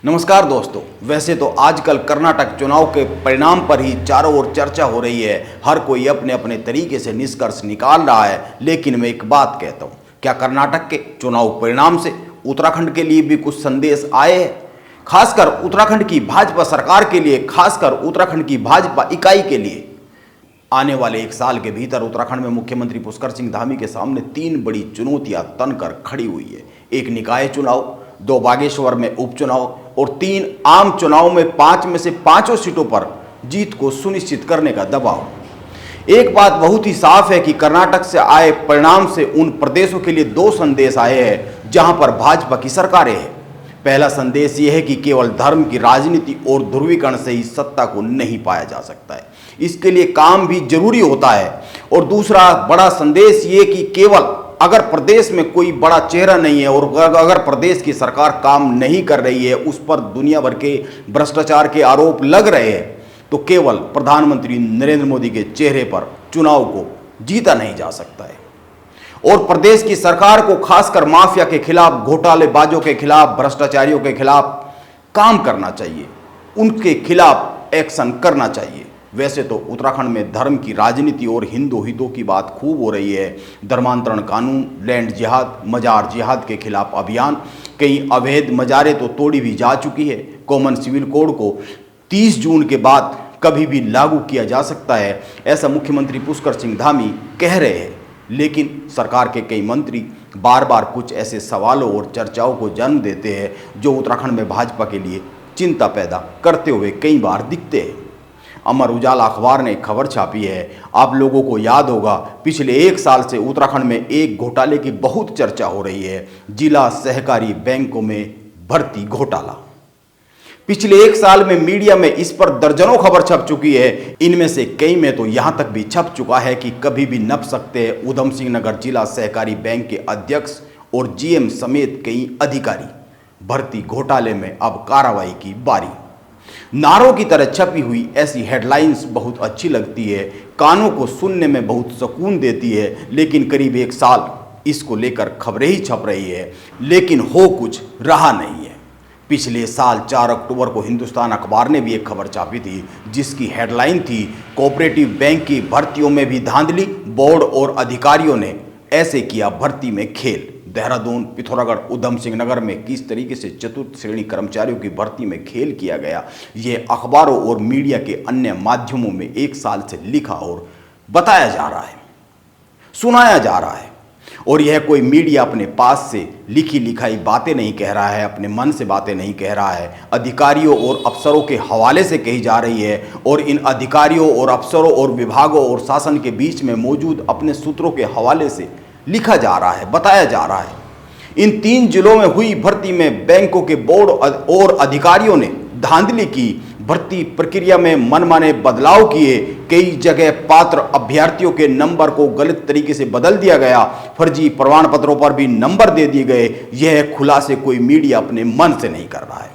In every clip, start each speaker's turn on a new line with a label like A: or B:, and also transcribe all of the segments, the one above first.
A: नमस्कार दोस्तों। वैसे तो आजकल कर्नाटक चुनाव के परिणाम पर ही चारों ओर चर्चा हो रही है। हर कोई अपने अपने तरीके से निष्कर्ष निकाल रहा है, लेकिन मैं एक बात कहता हूँ, क्या कर्नाटक के चुनाव परिणाम से उत्तराखंड के लिए भी कुछ संदेश आए हैं? खासकर उत्तराखंड की भाजपा सरकार के लिए, खासकर उत्तराखंड की भाजपा इकाई के लिए। आने वाले एक साल के भीतर उत्तराखंड में मुख्यमंत्री पुष्कर सिंह धामी के सामने 3 बड़ी चुनौतियां तनकर खड़ी हुई है। एक निकाय चुनाव, 2 बागेश्वर में उपचुनाव और 3 आम चुनाव में 5 में से 5 सीटों पर जीत को सुनिश्चित करने का दबाव। एक बात बहुत ही साफ है कि कर्नाटक से आए परिणाम से उन प्रदेशों के लिए 2 संदेश आए हैं जहां पर भाजपा की सरकारें हैं। पहला संदेश यह है कि केवल धर्म की राजनीति और ध्रुवीकरण से ही सत्ता को नहीं पाया जा सकता है, इसके लिए काम भी जरूरी होता है। और दूसरा बड़ा संदेश ये कि केवल अगर प्रदेश में कोई बड़ा चेहरा नहीं है और अगर प्रदेश की सरकार काम नहीं कर रही है, उस पर दुनिया भर के भ्रष्टाचार के आरोप लग रहे हैं, तो केवल प्रधानमंत्री नरेंद्र मोदी के चेहरे पर चुनाव को जीता नहीं जा सकता है। और प्रदेश की सरकार को खासकर माफिया के खिलाफ, घोटालेबाजों के खिलाफ, भ्रष्टाचारियों के खिलाफ काम करना चाहिए, उनके खिलाफ एक्शन करना चाहिए। वैसे तो उत्तराखंड में धर्म की राजनीति और हिंदू हितों की बात खूब हो रही है। धर्मांतरण कानून, लैंड जिहाद, मजार जिहाद के खिलाफ अभियान, कई अवैध मजारें तो तोड़ी भी जा चुकी है। कॉमन सिविल कोड को 30 जून के बाद कभी भी लागू किया जा सकता है, ऐसा मुख्यमंत्री पुष्कर सिंह धामी कह रहे हैं। लेकिन सरकार के कई मंत्री बार बार कुछ ऐसे सवालों और चर्चाओं को जन्म देते हैं जो उत्तराखंड में भाजपा के लिए चिंता पैदा करते हुए कई बार दिखते हैं। अमर उजाला अखबार ने खबर छापी है, आप लोगों को याद होगा, पिछले 1 साल से उत्तराखंड में एक घोटाले की बहुत चर्चा हो रही है, जिला सहकारी बैंकों में भर्ती घोटाला। पिछले 1 साल में मीडिया में इस पर दर्जनों खबर छप चुकी है। इनमें से कई में तो यहां तक भी छप चुका है कि कभी भी नप सकते हैं उधम सिंह नगर जिला सहकारी बैंक के अध्यक्ष और जीएम समेत कई अधिकारी। भर्ती घोटाले में अब कार्रवाई की बारी। नारों की तरह छपी हुई ऐसी हेडलाइंस बहुत अच्छी लगती है, कानों को सुनने में बहुत सुकून देती है, लेकिन करीब 1 साल इसको लेकर खबरें ही छप रही है, लेकिन हो कुछ रहा नहीं है। पिछले साल 4 अक्टूबर को हिंदुस्तान अखबार ने भी एक खबर छापी थी जिसकी हेडलाइन थी, कोऑपरेटिव बैंक की भर्तियों में भी धांधली, बोर्ड और अधिकारियों ने ऐसे किया भर्ती में खेल। देहरादून, पिथौरागढ़, उधम सिंह नगर में किस तरीके से चतुर्थ श्रेणी कर्मचारियों की भर्ती में खेल किया गया, ये अखबारों और मीडिया के अन्य माध्यमों में 1 साल से लिखा और बताया जा रहा है, सुनाया जा रहा है। और यह कोई मीडिया अपने पास से लिखी लिखाई बातें नहीं कह रहा है, अपने मन से बातें नहीं कह रहा है, अधिकारियों और अफसरों के हवाले से कही जा रही है। और इन अधिकारियों और अफसरों और विभागों और शासन के बीच में मौजूद अपने सूत्रों के हवाले से लिखा जा रहा है, बताया जा रहा है। इन 3 जिलों में हुई भर्ती में बैंकों के बोर्ड और अधिकारियों ने धांधली की, भर्ती प्रक्रिया में मनमाने बदलाव किए, कई जगह पात्र अभ्यर्थियों के नंबर को गलत तरीके से बदल दिया गया, फर्जी प्रमाण पत्रों पर भी नंबर दे दिए गए। यह खुलासे कोई मीडिया अपने मन से नहीं कर रहा है।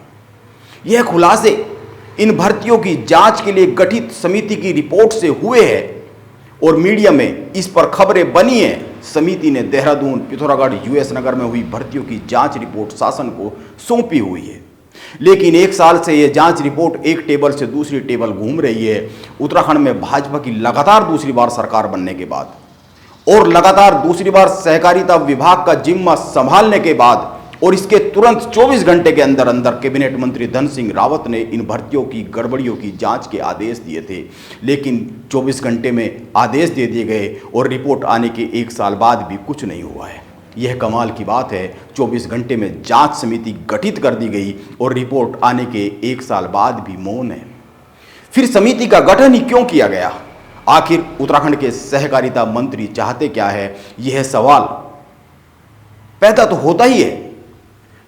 A: यह खुलासे इन भर्तियों की जांच के लिए गठित समिति की रिपोर्ट से हुए हैं और मीडिया में इस पर खबरें बनी हैं। समिति ने देहरादून, पिथौरागढ़, यूएस नगर में हुई भर्तियों की जांच रिपोर्ट शासन को सौंपी हुई है, लेकिन 1 साल से यह जांच रिपोर्ट एक टेबल से दूसरी टेबल घूम रही है। उत्तराखंड में भाजपा की लगातार दूसरी बार सरकार बनने के बाद और लगातार दूसरी बार सहकारिता विभाग का जिम्मा संभालने के बाद और इसके तुरंत 24 घंटे के अंदर अंदर कैबिनेट मंत्री धन सिंह रावत ने इन भर्तियों की गड़बड़ियों की जांच के आदेश दिए थे, लेकिन 24 घंटे में आदेश दे दिए गए और रिपोर्ट आने के 1 साल बाद भी कुछ नहीं हुआ है। यह कमाल की बात है, 24 घंटे में जांच समिति गठित कर दी गई और रिपोर्ट आने के 1 साल बाद भी मौन है। फिर समिति का गठन ही क्यों किया गया? आखिर उत्तराखंड के सहकारिता मंत्री चाहते क्या है? यह सवाल पैदा तो होता ही है।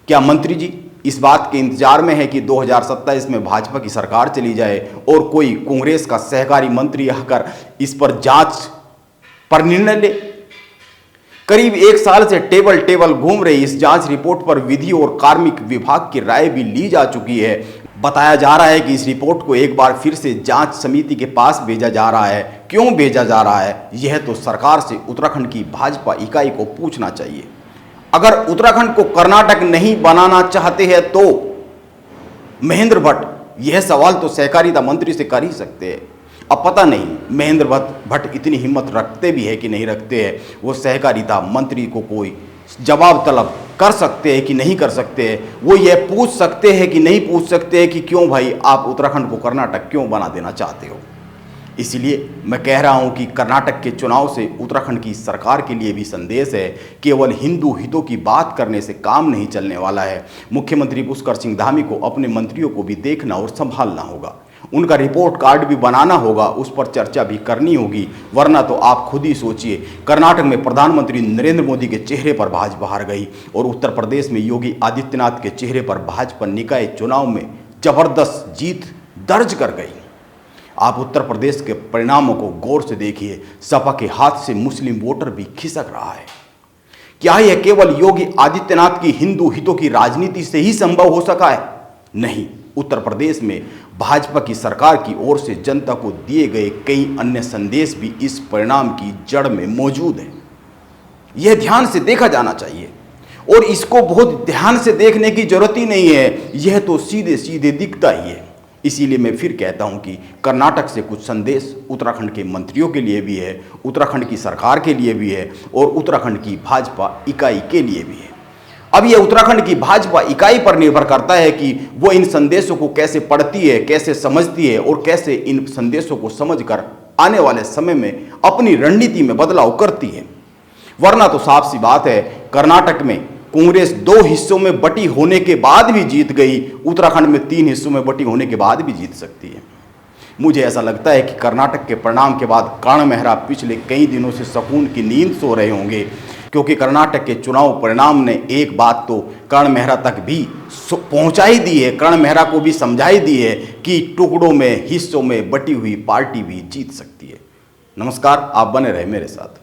A: क्या मंत्री जी इस बात के इंतजार में है कि 2027 में भाजपा की सरकार चली जाए और कोई कांग्रेस का सहकारी मंत्री आकर इस पर जांच पर निर्णय ले? करीब 1 साल से टेबल घूम रही इस जांच रिपोर्ट पर विधि और कार्मिक विभाग की राय भी ली जा चुकी है। बताया जा रहा है कि इस रिपोर्ट को एक बार फिर से जांच समिति के पास भेजा जा रहा है। क्यों भेजा जा रहा है, यह तो सरकार से उत्तराखंड की भाजपा इकाई को पूछना चाहिए। अगर उत्तराखंड को कर्नाटक नहीं बनाना चाहते हैं तो महेंद्र भट्ट, यह सवाल तो सहकारिता मंत्री से कर ही सकते हैं। अब पता नहीं महेंद्र भट्ट इतनी हिम्मत रखते भी है कि नहीं रखते हैं, वो सहकारिता मंत्री को कोई जवाब तलब कर सकते हैं कि नहीं कर सकते हैं, वो ये पूछ सकते हैं कि नहीं पूछ सकते हैं कि क्यों भाई आप उत्तराखंड को कर्नाटक क्यों बना देना चाहते हो। इसलिए मैं कह रहा हूं कि कर्नाटक के चुनाव से उत्तराखंड की सरकार के लिए भी संदेश है, केवल हिंदू हितों की बात करने से काम नहीं चलने वाला है। मुख्यमंत्री पुष्कर सिंह धामी को अपने मंत्रियों को भी देखना और संभालना होगा, उनका रिपोर्ट कार्ड भी बनाना होगा, उस पर चर्चा भी करनी होगी, वरना तो आप खुद ही सोचिए, कर्नाटक में प्रधानमंत्री नरेंद्र मोदी के चेहरे पर भाजपा हार गई और उत्तर प्रदेश में योगी आदित्यनाथ के चेहरे पर भाजपा निकाय चुनाव में जबरदस्त जीत दर्ज कर गई। आप उत्तर प्रदेश के परिणामों को गौर से देखिए, सपा के हाथ से मुस्लिम वोटर भी खिसक रहा है। क्या यह केवल योगी आदित्यनाथ की हिंदू हितों की राजनीति से ही संभव हो सका है? नहीं, उत्तर प्रदेश में भाजपा की सरकार की ओर से जनता को दिए गए कई अन्य संदेश भी इस परिणाम की जड़ में मौजूद हैं। यह ध्यान से देखा जाना चाहिए और इसको बहुत ध्यान से देखने की जरूरत ही नहीं है, यह तो सीधे सीधे दिखता ही है। इसीलिए मैं फिर कहता हूं कि कर्नाटक से कुछ संदेश उत्तराखंड के मंत्रियों के लिए भी है, उत्तराखंड की सरकार के लिए भी है और उत्तराखंड की भाजपा इकाई के लिए भी है। अब यह उत्तराखंड की भाजपा इकाई पर निर्भर करता है कि वो इन संदेशों को कैसे पढ़ती है, कैसे समझती है और कैसे इन संदेशों को समझकर आने वाले समय में अपनी रणनीति में बदलाव करती है। वरना तो साफ सी बात है, कर्नाटक में कांग्रेस 2 हिस्सों में बटी होने के बाद भी जीत गई, उत्तराखंड में 3 हिस्सों में बटी होने के बाद भी जीत सकती है। मुझे ऐसा लगता है कि कर्नाटक के परिणाम के बाद कर्ण मेहरा पिछले कई दिनों से सुकून की नींद सो रहे होंगे, क्योंकि कर्नाटक के चुनाव परिणाम ने एक बात तो कर्ण मेहरा तक भी पहुंचाई दी है, कर्ण मेहरा को भी समझाई दी है कि टुकड़ों में हिस्सों में बटी हुई पार्टी भी जीत सकती है। नमस्कार, आप बने रहे मेरे साथ।